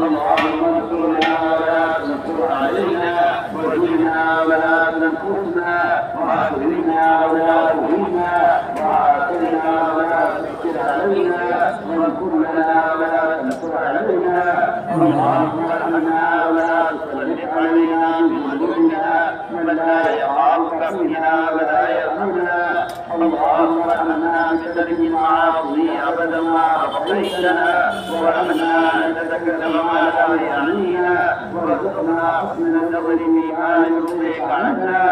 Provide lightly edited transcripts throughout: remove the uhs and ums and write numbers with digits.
اللهم انصرنا ولا تنصر علينا واهدنا ولا تنصرنا واكرمنا ولا تهنا وآثرنا ولا تؤثر علينا وانصر لنا ولا تنصر علينا. اللهم ارحمنا ولا تسلط علينا بذنوبنا من لا يخافك فينا ولا يرحمنا. اللهم ارحمنا بترك المعاصي ابدا ما ابقيتنا وارحمنا ان نتكلم ما لا يعنينا وارزقنا حسن النظر فيما يرضيك عنا.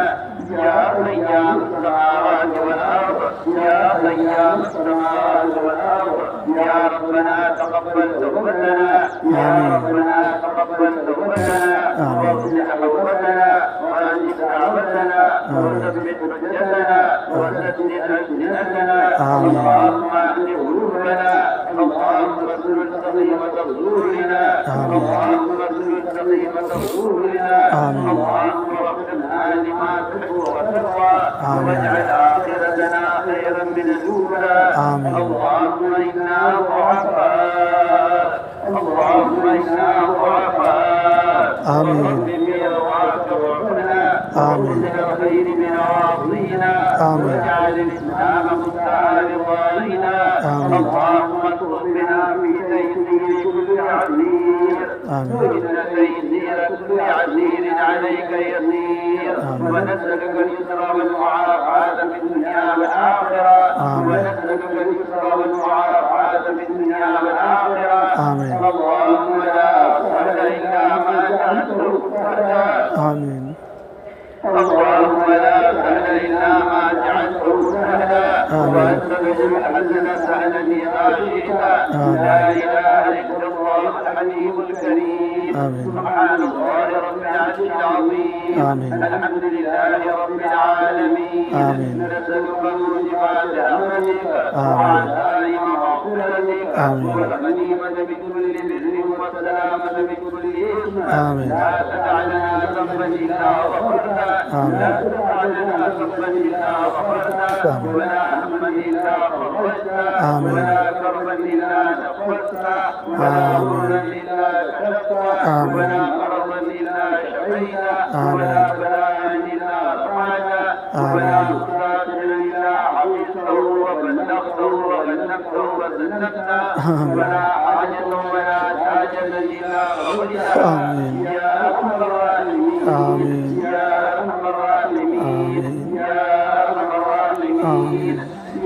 يا قيام السماوات والارض يا قيام السماوات والارض يا ربنا تقبل توبتنا يا ربنا تقبل توبتنا واصلح حوبتنا وانجز دعوتنا وثبت حجتنا وسدد السنتنا. اللهم اهد قلوبنا اللهم اسلل سقيمة صدورنا اللهم اسلل سقيمة صدورنا. اللهم وفقنا لما تحب وترضى واجعل آخرتنا خيرا من الأولى. اللهم إنا ضعفاء اللهم إنا ضعفاء رب بيضاك وعنا وكل الخير من عاصينا واجعل الإسلام مستعان ضالينا. اللهم اطلبنا في تيسير كل عسير وإن تيسير كل عسير عليك يسير ونسألك اليسر والمعافاة في الدنيا والآخرة ونسألك اليسر والمعافاة في الدنيا والآخرة. اللهم لا سهل إلا ما جعلته سهلا. اللهم لا سهل إلا ما جعلته سهلا وأنت تجعل الحزن سهلا إذا شئت. لا إله إلا الله الحليم الكريم. سبحان الله رب العرش العظيم. الحمد لله رب العالمين. نسألك موجبات رحمتك وعزائم مغفرتك والغنيمة بكل بر والسلامة بكل إثم. لا تدع لنا ذنبا إلا غفرته لا تدع لنا ذنبا إلا غفرته ولا هما إلا فرجته ولا كربا إلا نفسته ولا ضرا إلا كشفته ولا مرضا إلا شفيته ولا بلاء إلا رفعته ولا مسافرا إلا حفظته وبلغته وبلغته وسلمته ولا حاجة ولا حاجة إلا قضيتها. يا أرحم الراحمين يا أرحم الراحمين يا أرحم الراحمين.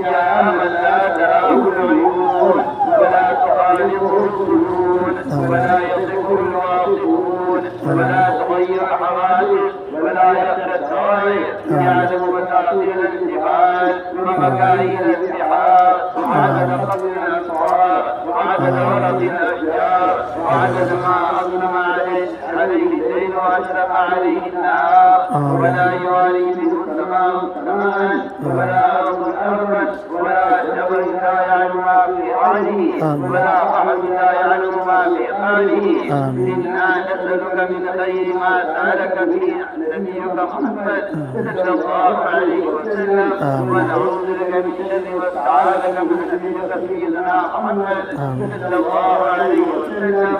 يا من لا تراه العيون ولا تخالطه الظنون ولا يصف الواصفون ولا تغير الحوادث ولا يخشى الدوائر. يعلم متاثير الجبال ومكاين البحار وعدد قبل الأسرار وعدد ورق الأشجار وعدد ما أظلم عليه الليل وأشرق عليه النهار. ولا يوالي منه السماء سماء ولا أرض أرضا ولا جبل لا يعلم ما في عينه ولا بحر لا يعلم ما في قاله. إنا نسألك من خير ما سألك به نبيك محمد صلى الله عليه وسلم ونعوذ بك من شر ما استعاذك من نبيك سيدنا محمد صلى الله عليه وسلم.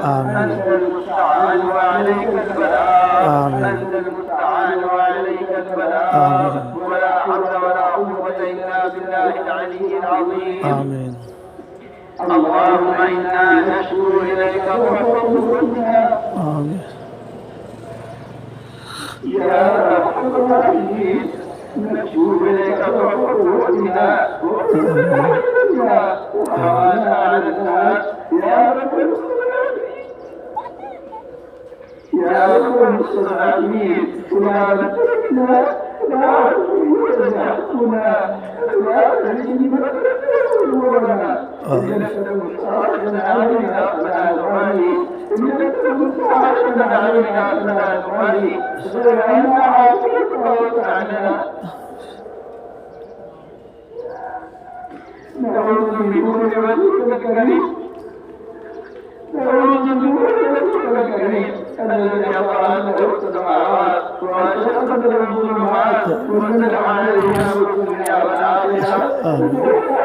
أنت المستعان وعليك البلاء أنت المستعان وعليك البلاء ولا حول ولا قوة إلا بالله العلي العظيم. اللهم إنا نشكو إليك ضعف قوتنا يا أرحم الراحمين. نشكو إليك ضعف قوتنا وقوتنا وحوانا على الناس يا رب يا رب المستضعفين. يا متركنا لا تزحفنا لا تجنبنا أمورنا. إنك المستعان علينا ربنا الغالي وحسن علينا فلا نبالي غير أن عافيت ووسعنا نعوذ بنور وجهك الكريم نعوذ بنور وجهك الكريم الذي أضاء له السماوات وأشرقت له الظلمات وسلم علينا الدنيا والآخرة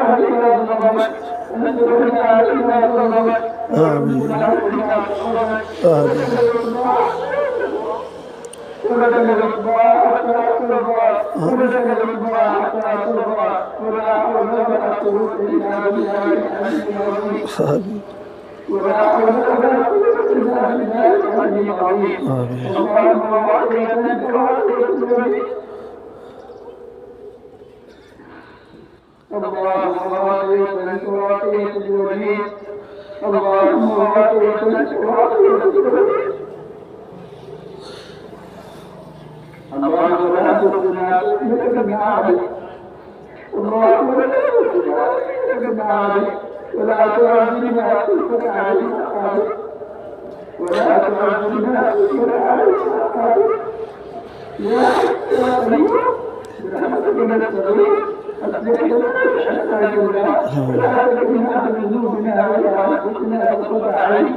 علينا ظلمت نزلنا علينا ظلمت آمين آمين ولك الإصباح حتى تصبح ولك الإصباح حتى تصبح ولا حول ولا قوة إلا بالله العلي العظيم آمين ولا حول ولا قوة إلا بالله العلي العظيم آمين اللهم وحدنا كوحدة اللهم وحدنا كوحدة الوليد اللهم وحدنا كوحدة الوليد اللهم لا تخذنا لك بنعمك اللهم لا تخذنا لك بنعمك ولا تعذبنا فيك علينا قادر ولا تعذبنا فيك علينا قادر يا قريب برحمتك نستغيث أصلح لنا شأننا ولا تكلنا بذنوبنا ولا تكلنا فقد عليك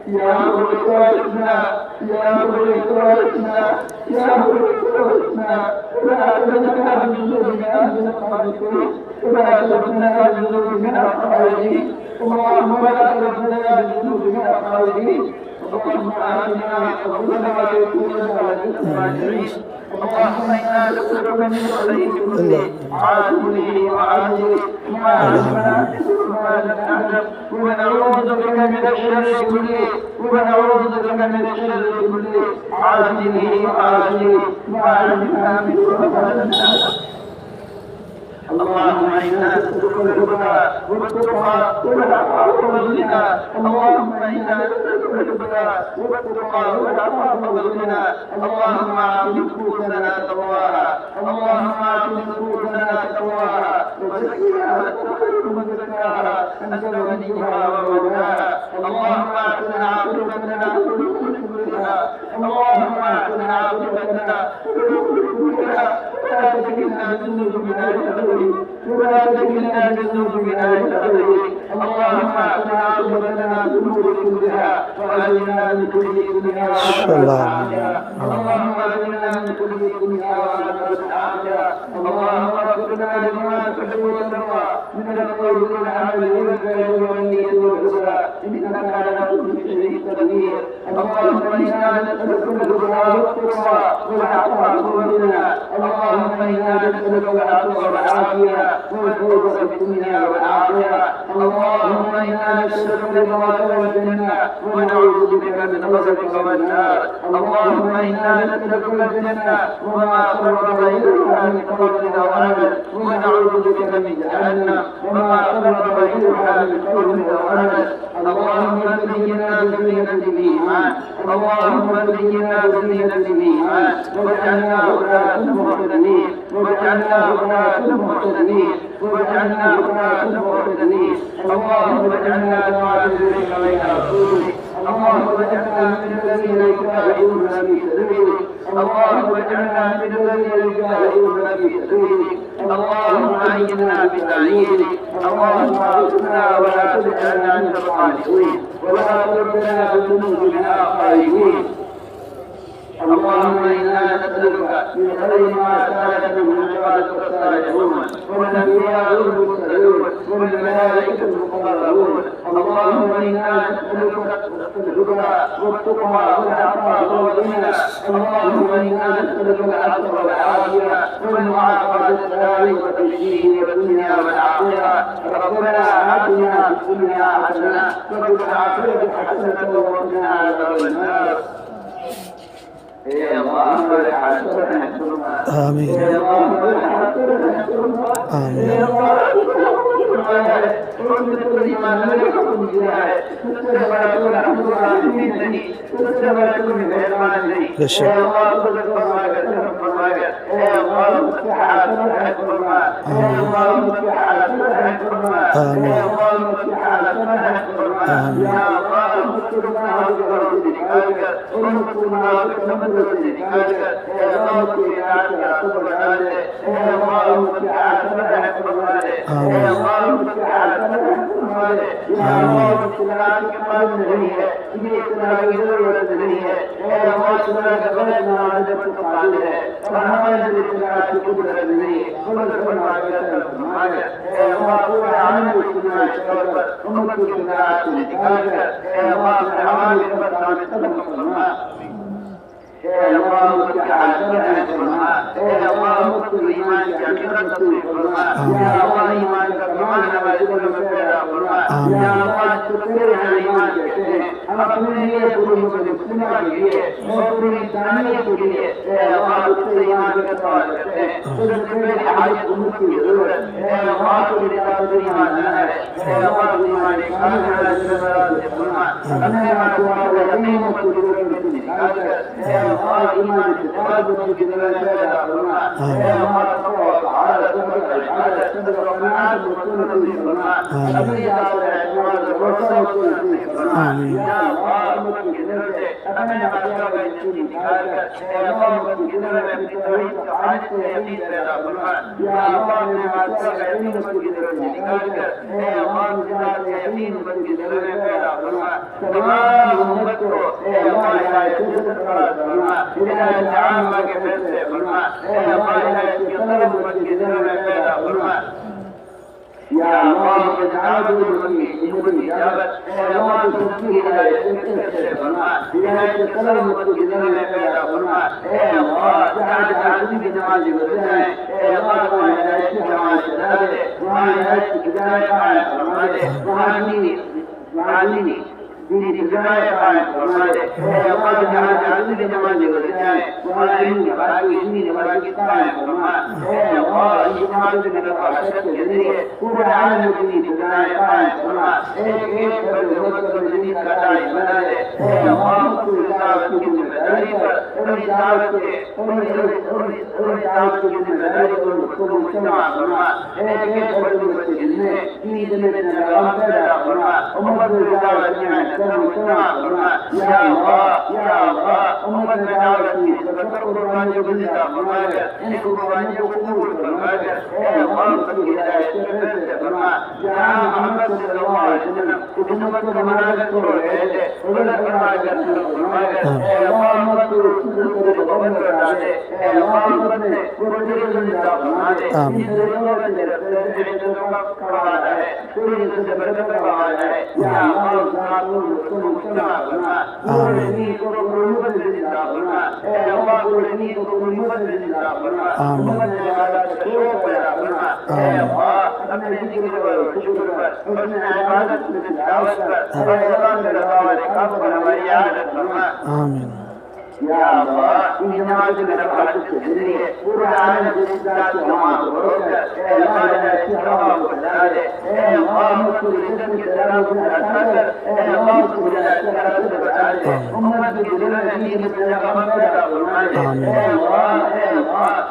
يا مغفرتنا يا مغفرتنا يا مغفرتنا ولا تجعلنا بذنوبنا من القانطين ولا تجعلنا بذنوبنا الخالدين اللهم لا تجعلنا بذنوبنا الخالدين اللهم آتنا حظنا وتوفنا للراجعين اللهم إنا نسألك من خير كله عاجله وعاجله ما علمنا وما لم نعلم ونعوذ بك من الشر كله ونعوذ بك من الشر كله عاجله وعاجله ما علمنا منه وما لم نعلم اللهم إنا نسألك الهدى والتقى والعفاف والغنى اللهم إنا نسألك الهدى والتقى والعفاف والغنى اللهم أعط نفوسنا تقواها اللهم أعط نفوسنا تقواها وزكها أنت خير من زكاها أنت وليها ومولاها اللهم أعطنا عاقبتنا في الأمور كلها اللهم أعطنا عاقبتنا في الأمور كلها ولا تكلنا بذنوبنا لأبدا ولا تكلنا بذنوبنا لأبدا اللهم أعطنا عاقبتنا في الأمور كلها وأجرنا من كل دنيا اللهم أجرنا من كل دنيا وعذاب الآخرة اللهم ربنا لما تحب وترضى من القول والعمل والفعل والنية والهدى إنك على كل شيء قدير اللهم إنا نسألك الهدى والتقى والعفاف والغنى اللهم إنا نسألك العفو والعافية والفوز في الدنيا والآخرة اللهم إنا نسألك رضاك والجنة ونعوذ بك من غضبك والنار اللهم إنا نسألك الجنة وما قرب إليها من قول أو عمل ونعوذ بك من جهنم وما قرب إليها من قول أو عمل اللهم زينا بزينة الإيمان اللهم زينا بزينة الإيمان واجعلنا هداة مهتدين واجعلنا هداة مهتدين واجعلنا هداة مهتدين اللهم اجعلنا دعاة إليك بين رسولك اللهم اجعلنا من الذين يجاهدون في سبيلك اللهم اجعلنا من الذين يجاهدون في سبيلك اللهم أعنا بتعيينك اللهم اغفرنا ولا تجعلنا من الخالدين ولا تردنا بذنوبنا خائبين اللهم إنا نسألك من خير ما سألك من عبادك الصالحون والأنبياء والمرسلون والملائكة المقربون اللهم إنا نسألك الهدى والتقى والعفاف والغنى اللهم إنا نسألك العفو والعافية والمعافاة الدائمة في الدين والدنيا والآخرة ربنا آتنا في الدنيا حسنة وفي الآخرة حسنة وقنا عذاب النار آمين آمين تعالى فرح فرمان يا الله مذكر ما هو نکال کر ان کو ما سمجھ سے نکال کر اے اللہ کی یاد کا رب بنا دے اے اللہ کی عافیت فرح فرمان اے اللہ کی عافیت فرمان یا اللہ کی رات کے بعد نہیں ہے یہ اتنا ضرورت نہیں ہے اے اللہ تعالی کا غلط نماز پڑھنا ہے اور ہمارے دل کی قدرت نہیں ہے قدرت فرما کر اے اللہ پورے عالم کی طور پر امت کی جنات سے نکال کر اے اللہ ہمارے پر ثابت فرما اے اللہ کی عافیت فرما اے اللہ کی ایمان کی عقیدت فرما یا اللہ ایمان کا ایمان ہمارے دل میں پیدا فرما یا اللہ تیرے ایمان کہتے ہیں ہم اپنے لیے پوری مسلمہ کے لیے اور پوری انسانیت کے لیے اے اللہ تیرے ایمان کا سوال کرتے ہیں تیرے حاجت امت کی ضرورت اے اللہ کی رضا ایمان ہے اے اللہ ایمان کا فرما ہمیں دعا کریں اور ضرورت نکال کر اے اللہ ایمان کی تقابل کی ضرورت پیدا فرما اے اللہ تعالی عبادت صدق و قناعت و سنت فرما اپنی ذات اعتماد و توکل فرما یا اللہ امت کی ضرورت اپنے بندوں کا نکال کر اے اللہ امت کی ضرورت اپنی توحید کا حاجت سے یقین پیدا فرما یا اللہ اپنے بندوں کا یقین امت کی ضرورت نکال کر اے اللہ ذات یقین امت کی ضرورت پیدا فرما تمام امت کو اے اللہ ہدایت فرما ہدایت عامہ کے فیصلے فرما اے اللہ ہدایت کی طلب امت کی ضرورت پیدا فرما یا اللہ اجعل امتی اجابت اے اللہ تسکی ہدایت سے فرما ہدایت طلب امت کی ضرورت پیدا فرما اے اللہ جہاں جہاں کی نماز گزرائے اے اللہ کو ہدایت کی جماعت چلا دے وہاں ہدایت کی ہدایت قائم فرما دے وہاں دینی دینی تجارت قائم فرما دے اے اللہ جہاں جہاں کی نماز گزرائے وہاں دینی نماز قائم فرما اے اللہ جماعت میں نفاست کے ذریعے پورے عالم کی تجارت قائم فرما ایک فرد امت کو دین کا داعی بنا دے اے اللہ کی دعوت کی ذمہ داری پر اور دعوت کی ذمہ داری پر کو مجتمع فرما ایک فرد امت کے ذمہ دین میں نظام پیدا فرما امت کی دعوت میں مجتمع فرما یا اللہ امت میں دعوت کی سبب قربانیوں کو زندہ فرما کر ان قربانیوں کو قبول فرما کر اے اللہ کی ہدایت سے فیصلے فرما جہاں محمد صلی اللہ علیہ وسلم اس امت کو مناظر چھوڑ رہے تھے ادھر فرما کر فرما کر اے اللہ امت کو رسول کو قبول کرا دے اے اللہ امت نے قربانی کو زندہ فرما دے اس طریقوں سے رسول کا کروانا ہے پوری سے برکت کروانا ہے یا اللہ ذات کو مجتمع فرما پورے دین کو قبول زندہ فرما اے اللہ پورے دین کو قبول زندہ فرما امت نے عبادت کو پیدا فرما اے اللہ اپنے ذکر پر شکر پر اپنے عبادت میں دعوت پر اے اللہ کے رضا و رضا پر ہماری عادت فرما آمین یا اللہ ان نماز میں نفاست کے ذریعے پورے عالم کی ذات کو وہاں روک کر اے اللہ ہدایت کی ہوا کو پھیلا دے اے اللہ امت کو عزت کی طرح سے ہٹا کر اے اللہ کو ہدایت کی طرح سے بچا دے امت کے دل میں دین کی پیغام پیدا فرما دے اے اللہ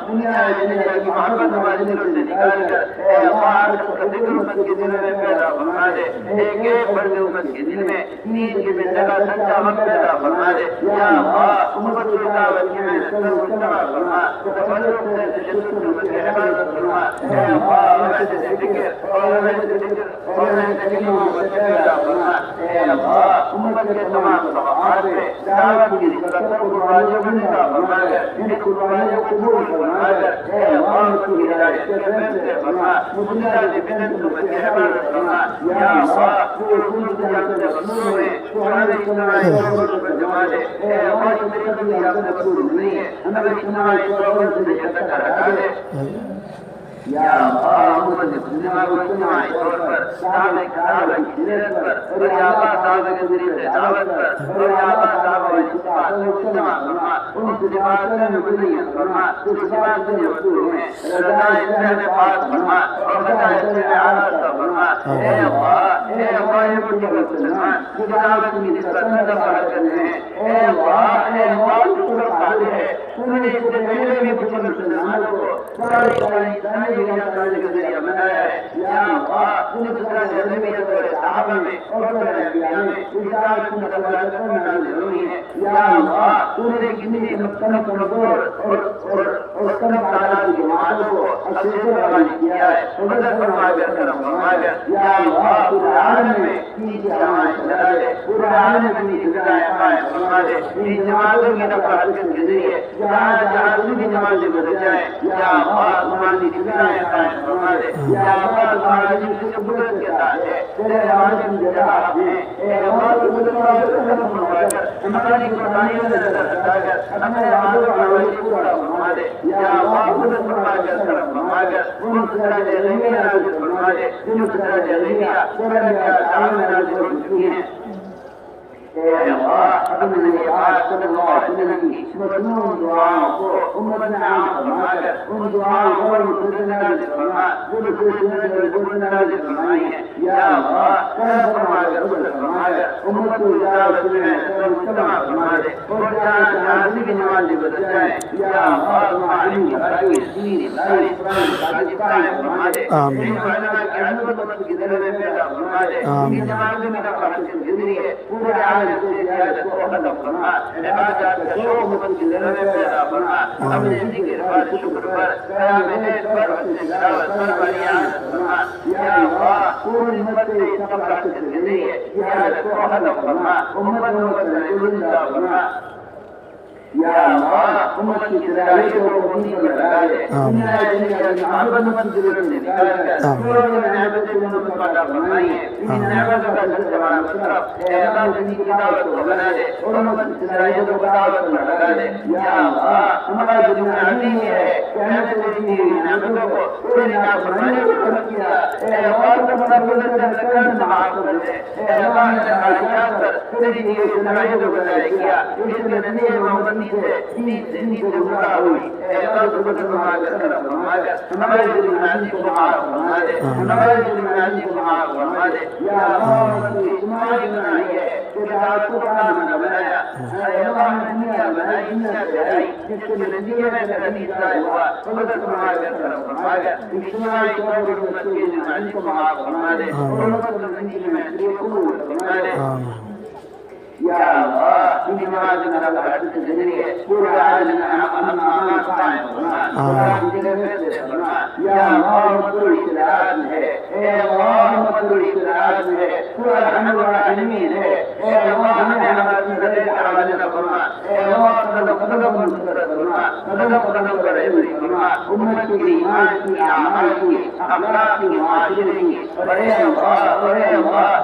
دنیا کی محبت نوازنے سے نکال کر اے اللہ کو قدر امت کے دل میں پیدا فرما دے ایک ایک فرد امت کے دل میں دین کی جگہ سچا وقت پیدا فرما دے یا اللہ امت کی دعوت میں سب مجتمع فرما تفضل سے تشدد میں حفاظت فرما اے اللہ وحدت ذکر اور وحدت ذکر اور کلمہ متحدہ فرما اے اللہ امت کے تمام طبقات میں دعوت کی نسبت قربانیوں کو زندہ فرما کر ان قربانیوں کو قبول فرما کر اے اللہ کی ہدایت کے فیصلے فرما مسلمہ کی بدعت کو حفاظت فرما یا اللہ پورے دنیا کے مظلوم میں قرآن اجتماعی طور پر جما دے اے اللہ کبھی اپنا مقصود نہیں ہے ہمیں اجتماعی طور سے نشست رکھا دے یا اللہ امت مسلمہ کو اجتماعی طور پر صحابہ کرام کی سیرت پر اور یا اللہ صحابہ کے ذریعے دعوت پر اور یا اللہ صحابہ کی صفات کو اجتماع فرما ان صفات میں بنیاد فرما اس صفات سے مقصود ہیں رضا اسلام پاک فرما اور رضا اسلام عادت فرما اے اللہ یہ مجھے مسلمان کی دعوت کی نسبت میں دفع کرتے ہیں اے اللہ شکر قادر ہے انہوں نے اس سے پہلے بھی کچھ مسلمانوں کو بڑے انسانی دنیا کا ذریعہ بنایا ہے. یا اللہ ان سرد نبیت اور صحابہ میں اور انبیاء میں اطاعت سنت وجہ نازل ہوئی ہے. یا اللہ تو نے کتنی کمزور اور کم تعداد کی جماعتوں کو اپنے سے غالب کیا ہے. مدد فرما کر کرم فرما کر. یا اللہ پورے عالم میں تین جماعت چلا دے. پورے عالم میں اپنی فضائیں قائم فرما دے. ان جماعتوں کی نفرت کے ذریعے جہاں جہاں دوسری جماعتیں بدل جائیں. یا اللہ تمہاری فضائیں قائم فرما دے. یا اللہ تمہاری جس قدرت کے ساتھ ہے تیرے عبادت کی جگہ آپ ہیں. اے اللہ قدرت فرما کر ہماری قربانیوں میں نظر رکھا کر ہمیں عبادت کا عمل پورا فرما دے. یا اللہ قدرت فرما کر کرم فرما کر ان سرد علمیہ نازل فرما دے جن سرد علمیہ تیرے احکام میں نازل ہو چکی ہیں. اے اللہ اپنے نبی پاک صلی اللہ علیہ وسلم کی مصنون دعاؤں کو امت میں عام فرما کر ان دعاؤں کو مسلسل نازل فرما جو مسلسل نازل فرمائی ہیں. یا اللہ کرم فرما کر مدد فرما کر امت کو اجازت میں مجتمع فرما دے اور جہاں جہاں کی نمازیں بدل جائیں. یا اللہ تمہاری بھلائی دین بھلائی قرآن کی قائم فرما دے. آمین. علماء کی عظمت کی دل میں پیدا فرما دے. آمین. جماعتوں میں نفرت کے ذریعے پورے عالم سے زیادت کو ختم فرما. عبادات کا شوق امت کی دل میں پیدا فرما. اپنے ذکر پر شکر پر قیام لیل پر حسن تلاوت پر بریان فرما. یا اللہ پوری امت سے نفرت کے ذریعے زیادت کو ختم فرما. امت کو زندہ فرما. یا اللہ امت کی صلاحیتوں کو دین پر لگا دے. دنیا کی محبت امت کی دل سے نکال کر پورے نعمت سے امت کو عطا فرمائی ہے. ان نعمتوں کا سلسلہ مصرف اے اللہ دین کی دعوت کو بنا دے اور امت کی صلاحیتوں کو دعوت میں لگا دے. یا اللہ ہمارا دنیا عظیم ہے کہ ہم نے تیری نعمتوں کو پورے نافرمانی کو ختم کیا. اے اللہ تمہارا فضل سے کرم معاف کر دے. اے اللہ نے خواہشات پر تیری دی ہوئی صلاحیتوں کو ظاہر کیا. اس کے نتیجے میں امت زندگی کو گمراہ ہوئی. اے اللہ تمہیں فرما کر کرم فرما کر ہمارے دل میں عزیز کو معاف فرما دے. ہمارے دل میں عزیز کو معاف فرما دے. یا اللہ تمہاری بنائی ہے کہ دعوت کو کام نہ بنایا. اے اللہ نے دنیا بنائی دنیا سے آئی جس کے نتیجے میں نتیجہ ہوا. مدد فرما کر کرم فرما کر اجتماعی طور پر امت کے دل میں عزیز کو معاف فرما دے اور امت کی زندگی میں عزیز کو قبول فرما دے. یا اللہ ان نماز میں نفرت کے ذریعے پورے عالم میں امن قائم فرما. یا اللہ مطلوب اشتراک ہے. اے اللہ مطلوب اشتراک ہے. پورا الحمد والعالمین ہے. اے اللہ ہمیں ہماری مدد کا حوالہ نہ فرما. اے اللہ قدم قدم پر نصرت فرما. قدم قدم پر عزت فرما. امت کی ایمان کی اعمال کی اخلاق کی معاشرے کی اور اے اللہ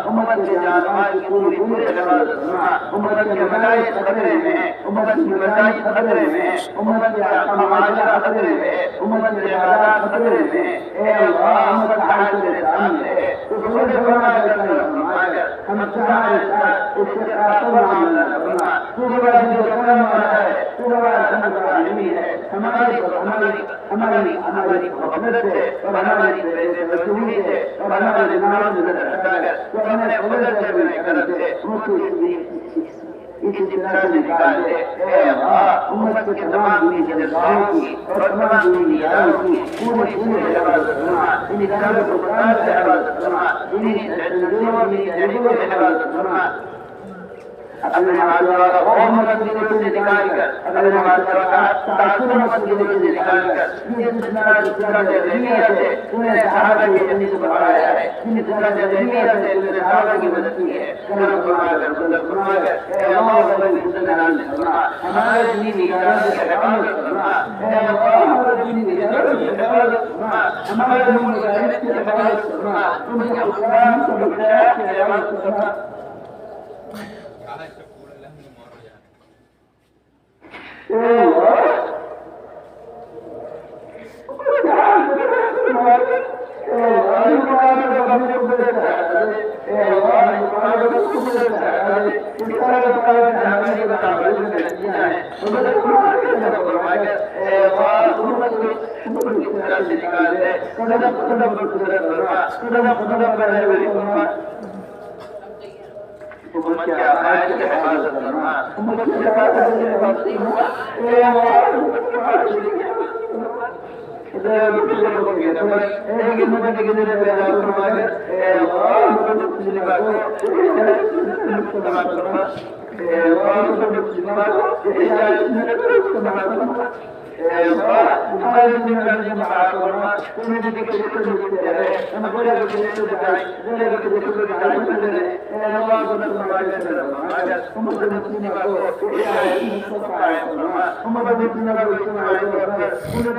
امت کے جان مال کی پوری حفاظت فرما. امت کے مدارس خطرے میں ہیں. امت کی مساجد خطرے میں ہیں. امت کا معاشرہ خطرے میں ہے. امت کی عبادات خطرے میں ہے. اے اللہ امت حال کے سامنے ہے. تو خود فرما کر فرما کر ہم سارے ساتھ اس کے خاطر معاملہ فرما. تو بڑا جو کرم والا ہے. تو بڑا رحمت العالمین ہے. ہماری محبت سے اور ہماری توجہ سے اور ہمارے دماغ میں نظر رکھا کر تو ہمیں فضل سے بنے کرم سے اس طرح سے نکال دے. اے اللہ امت کے تمام دینی جذباؤں کی اور تمام دینی اداروں کی پورے حفاظت فرما. ان اداروں کو قرآن سے حفاظت فرما. دینی تنظیموں کی تحریکوں سے حفاظت فرما. اپنے نماز والا محمد کی دل سے نکال کر اپنے نماز والا تعصب محمد کی دل سے نکال کر یہ سلسلہ جہلیت ہے انہیں صحابہ کی زندگی سے بڑھایا ہے. یہ سلسلہ جہلیت ہے انہیں صحابہ کی مدد کی ہے. کرم فرما کر مدد فرما کر اے اللہ ہماری حسن نام فرما. ہمارے دینی اداروں سے حفاظت فرما. اے اللہ ہمارے دینی اداروں سے حفاظت فرما. ہمارے دینی اداروں سے حفاظت فرما. ان کے اسلام کو بخشایا سے حفاظت فرما. امت کے عقائد کی حفاظت فرما، امت کی حفاظت کی حفاظت فرما، اے اللہ امت کی حفاظت کی حفاظت فرما، اے لوگوں کے نفس ایک امت کے دل پیدا فرما کر، اے اللہ امت مسلمہ کو استعمال فرما، اے اللہ امت مسلمہ کو ہدایت استعمال فرما، اے اللہ ہمارے زندگی میں معاف فرما، تمہیں بھی کسی کو ملتے رہے، ہم بڑے بڑے کو دعائیں بڑے بڑے کو دعائیں کرتے رہے، اے اللہ کو فرمایا فرما امت مسلمہ کو ہدایت فرما، امت مسلمہ کو استعمال فرما، سنت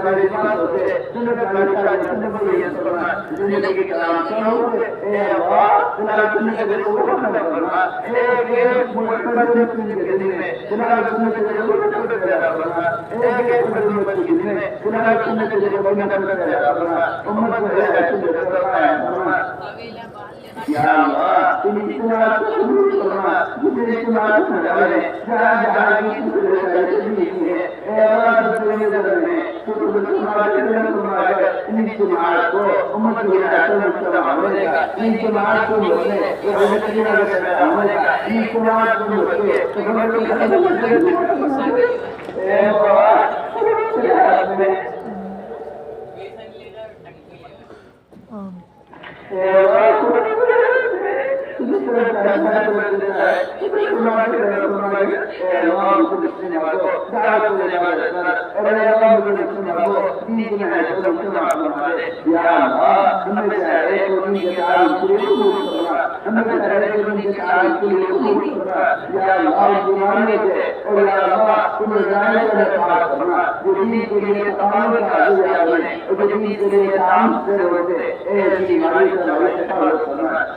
والی بات ہوتے، سنت والی سنت والی فرما، زندگی کا کام ہوتے، اے اللہ تمہاری سنت کو فرما، ایک محبت کے دل میں تمہاری سنت کو پیدا فرما، ایک محبت کے دل میں تمہاری سنت کو پیدا فرما، امت کو ہدایت فرما، یا اللہ تم اجتماع فرما، جتنے اجتماع ہونے والے جہاں جہاں کی زندگی ہے، اے اللہ تمہیں نظر میں تو اجتماع فرما کر ان اجتماع کو امت کی ہدایت میں استعمال ہونے کا، ان اجتماع کو ہونے اور امت کی ہدایت میں ہونے کا، ان اجتماع کو ہونے تو امت کی ہدایت میں اے اللہ میں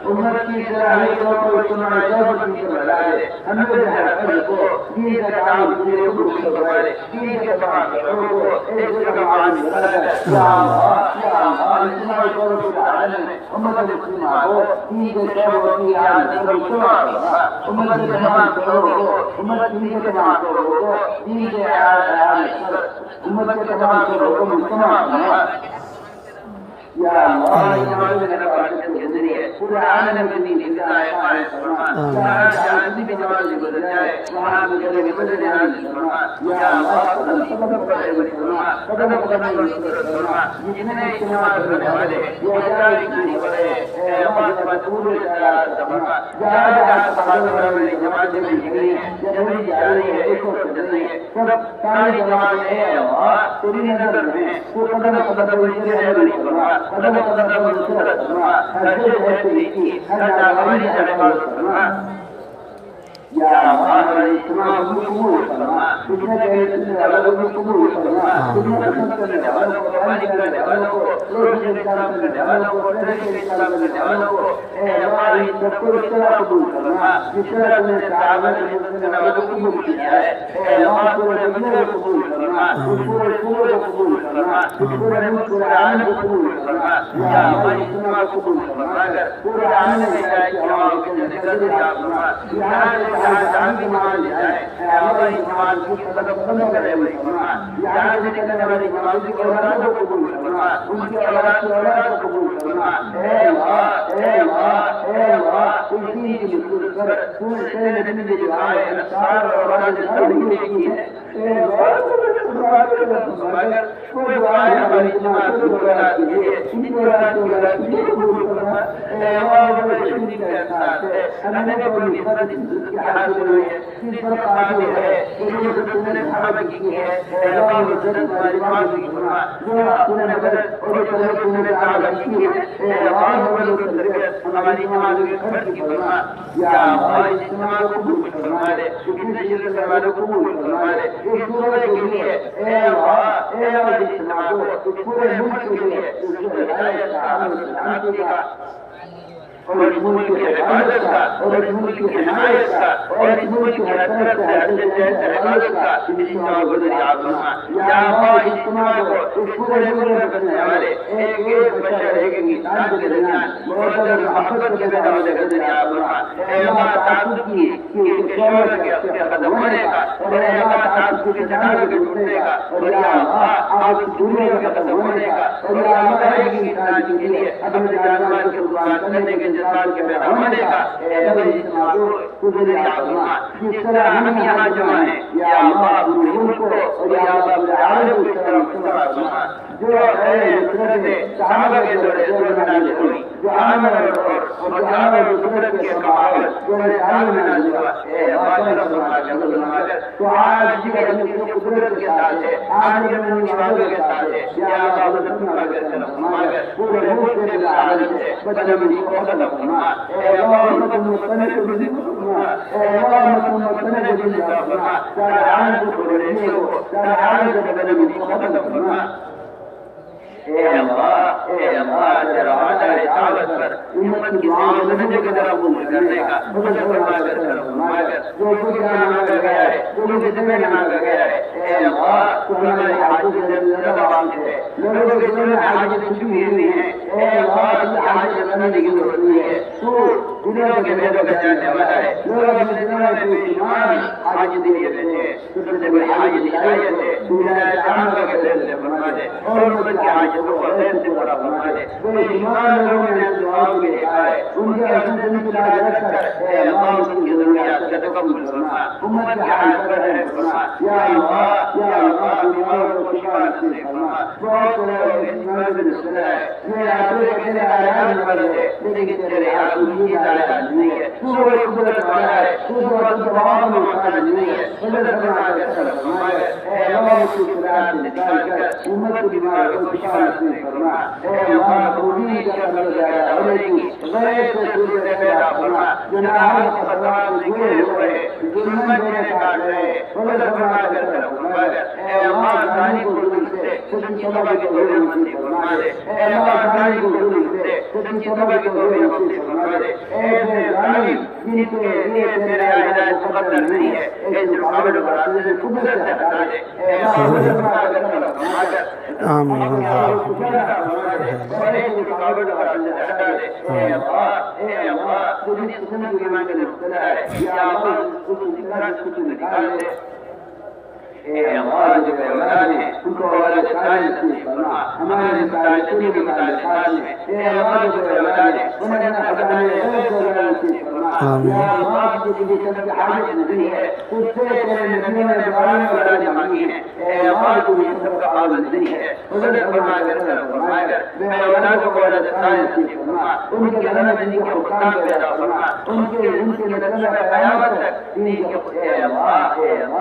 امت کی صلاحیتوں کو استعمال کرے، ہمیں کو دین کا کام کرے، دین کے تمام لوگوں کو ایک جگہ عالم بنا کر، یا اللہ استعمال کرو رب العالمین، امت مسلمہ کو دین کے شعبوں کی عالم کو استعمال کرنا، امت کے تمام لوگوں کو، امت دین کے تمام لوگوں کو دین کے عالم، امت کے تمام لوگوں کو استعمال کرنا، یا اللہ ہمارے نبوت کے ذریعے پورے عالم میں دین کی قائم فرما، جہاں جہاں کی نماز گزر جائے وہاں گزرے کے بدلے حاضر فرما، یا اللہ قدم قدم فرما، قدم قدم فرما، جتنے اجتماع کرنے والے یہ جاری کرنے والے اے اللہ پورے تعالی فرما، جہاں جہاں صحابہ والے جماعت میں گئی ہیں جبھی جاری ہے ایک اور نہیں ہے، سب ساری جماعت اے اللہ تیری نظر میں تو قدم قدم فرما، قدم قدم نصرت فرما، ہر دل ہے تیری کی، ہر ناغوری حفاظت فرما، یا اللہ ہمارے اجتماع کو قبول فرما، کتنے کہنے سننے والوں کو قبول فرما، کتنے پسند کرنے والوں کو، قربانی کرنے والوں کو، روز اسلام کرنے والوں کو، طریقے اسلام کرنے والوں کو، اے ہماری سب کو اس طرح قبول فرما جس طرح تم نے صحابہ کے کرنے والوں کو قبول کیا ہے، اے اللہ پورے مدینہ کو قبول فرما، پورے سورہ کو قبول فرما، پورے ملک قرآن کو قبول فرما، یا ہماری اجتماع کو قبول فرما کر پورے عالم میں ہدایت کی ہوا کو جنت عطا فرما، جہاں کی نماز جائے اے ہماری نماز کی قدم قدم کرے ہوئے فرما، جہاں سے کرنے والی نماز کی اولاد کو قبول فرما، ان کی اولاد کی اولاد کو قبول فرما، اے اللہ اے اللہ اے اللہ اس دین کی نصرت کر، پورے شہر میں جو دعائیں انصار اور اولاد کی کی ہے، اے اللہ کوئی دعائیں ہماری جماعت کو اولاد کی ہے، ان کی اولاد کو اولاد کی قبول فرما، اے اللہ بڑے شکر کے احساس ہے ہمیں کوئی نصرت کی حاصل ہوئی ہے، اس پر قابل ہے کہ یہ جو تم نے صحابہ کی ہے، اے اللہ مدد ہماری نماز کی فرما، جو تم نے مدد اور جو تم نے صحابہ کی ہے، اے اللہ مدد ہماری نماز کی خرچ کی فرما، یا اللہ اجتماع کو قبول فرما دے، کتنے شرک کرنے والوں کو قبول فرما دے، اس سورہ کے لیے اے اللہ اجتماع کو اس پورے ملک کے لیے اس سے ہدایت کا عمل سلامتی کا اور اس ملک کی حفاظت کا اور اس ملک کی حمایت کا اور اس ملک کی ہر طرف سے حفاظت کا اجتماع کو ذریعہ فرما، یا اللہ اجتماع کو اس پورے ملک میں بسنے والے ایک ایک بشر ایک انسان کے درمیان محبت اور محبت کے پیدا ہونے کا ذریعہ فرما، اے اللہ تعصب کی شعور کے ختم ہونے کا اور اے اللہ تعصب کے جنازے کے ٹوٹنے کا اور یا اللہ آپ کی دنیا کے ختم ہونے کا اور یا اللہ ایک انسان کے لیے اپنے جان مال کے قربان کرنے کے جذبات کے پیدا ہونے کا جس طرح ہم یہاں جمع ہیں یا اللہ پوری ملک کو اور یا اللہ پورے عالم کو اس طرح مستقبل فرما جو نصرت صحابہ کے دورے میں نازل ہوئی جو عامر اور صحابہ کی نصرت کے کمال جو سال میں نازل ہوا اے اللہ فرما کر تو آج بھی اپنی قدرت کے ساتھ ہے آج بھی اپنی عبادت کے ساتھ ہے یا اللہ فرما کر پورے ملک کے عالم سے بدنامی کو ختم فرما اے اللہ مستند فرما اے اللہ مستند فرما سارے عالم کو پروڑنے کو سارے عالم سے بدنامی کو ختم فرما اے اللہ تیرا وعدہ ہے دعوت پر امت کی دعاؤں کو نجے کی طرف قبول کرنے کا مدد فرما کر جو کچھ مانگا گیا ہے جو کچھ میں مانگا گیا ہے اے اللہ تو ہمارے حاجت سے زیادہ باقی ہے لوگوں کے دل میں حاجت چھپی ہوئی ہے اے اللہ کی حاجت بنانے کی ضرورت نہیں ہے تو دنیا کے بھیدوں کا جاننے والا ہے لوگوں کے دل میں بے شمار حاجت دیے بیٹھے سب سے بڑی حاجت ہدایت ہے دنیا عامہ کے دل سے فرما دے اور امت کی حاجت کو خیر سے پورا فرما دے بے شمار لوگوں نے دعاؤں میں دیکھا ہے ان کے حسن سے نکلا رکھ کر اے اللہ ان کی ضروریات کا تکمل فرما امت کی حاجت پر ہے فرما یا اللہ بیماروں کو شفا نصیب فرما بہت سے لوگ اس مرض میں مبتلا ہے یہ آخری اکیلے علاج مرض ہے لیکن تیرے ہاتھ کی علاج نہیں ہے تو بڑی قدرت والا ہے تو دعاؤں میں محتاج نہیں ہے مدد فرما کر فرما اے اللہ اس کی خدمت سے نکال کر امت کی بیماروں کو شفا نصیب فرما اے اللہ توحید کا کلمہ جاری ہونے کی غیر سے دوری پیدا فرما جناح خطرات سے گھیرے ہوئے ظلم میں کاٹ رہے مدد فرما کر فرما اے اللہ ثانی کو ظلم سے سچی سبب کے ہوئے نصیب فرما دے اے اللہ ثانی کو ظلم سے سچی سبب کے ہوئے نصیب فرما دے اے ظالم جن کے لیے تیرا ہدایت مقدر نہیں ہے ایسے رکاوٹ کو راستے سے قدرت سے ہٹا دے اے اللہ مدد فرما کر فرما کر آمین اے اللہ جو اولاد ہیں ان کو اولاد صالح نصیب فرما ہمارے متعلقین کے متعلقات میں اے اللہ جو اولاد ہیں انہیں نہ خدانے اولاد نصیب فرما یا اللہ جو کسی طرح کی حاجت نہیں ہے اس سے تیرے نبی نے دعائیں اولاد مانگی ہیں اے اللہ جو یہ سب کا حال نہیں ہے مدد فرما کر بے اولاد کو اولاد صالح نصیب فرما ان کے گھر میں دین کا حکام پیدا فرما ان کے نسل قیامت تک دین کے اے اللہ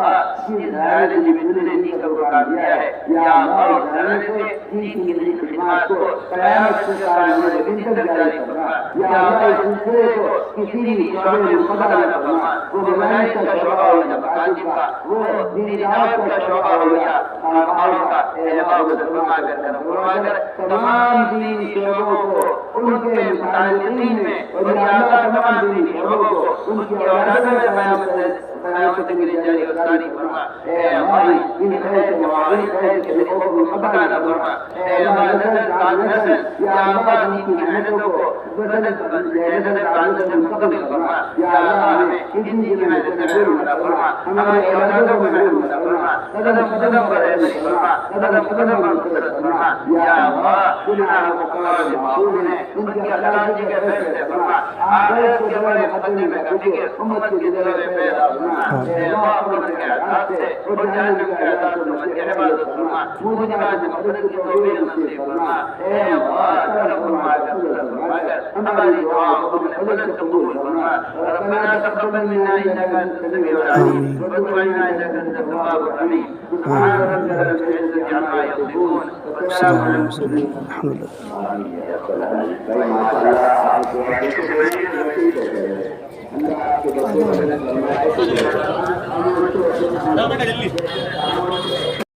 جنہوں نے دین کا روکا دیا ہے یا اللہ تعالی سے دین کی خدمات کو قیامت سے قائم ہونے دن تک جاری فرما یا اللہ اس سلسلے کو کسی بھی شعبے میں منقطع نہ فرما وہ ملائک کا شعبہ ہو یا مقاصد کا وہ دین دعوت کا شعبہ ہو یا خانقاہوں کا اے اللہ فرما کر تمام دین شعبوں کو ان کے متعلقین میں اور یا اللہ تمام دین شعبوں کو ان کی اولادوں میں قیامت کے لیے جاری و ساری فرما اے اللہ ان خیر کے مواعظ خیر کے لوگوں کو منقطع نہ فرما اے اللہ نسل بعد نسل یا اللہ ان کی محنتوں کو نسل بعد نسل منتقل فرما یا اللہ ہمیں ان کی محنت سے محروم نہ فرما ہمارے اولادوں کو محروم نہ فرما قدم قدم پر رحمت فرما قدم قدم پر مغفرت فرما یا اللہ گناہ و قبائل معصوم ہیں ان کے خلاف کے فیصلے فرما آخرت کے بڑے مقدمے میں کر کے امت کے دل میں پیدا فرما اے اللہ اپنے کے عذاب سے اور جہنم کے عذاب سے بچ کے حفاظت فرما موجودات میں مدد کی توفیق نصیب فرما اے اللہ کرم فرما کر ہماری دعاؤں کو اپنے فضل سے قبول فرما ربنا تقبل منا انك انت السميع العليم وتب علينا انك انت التواب الرحيم سبحان ربك رب العزة عما يصفون وسلام على المرسلين الحمد لله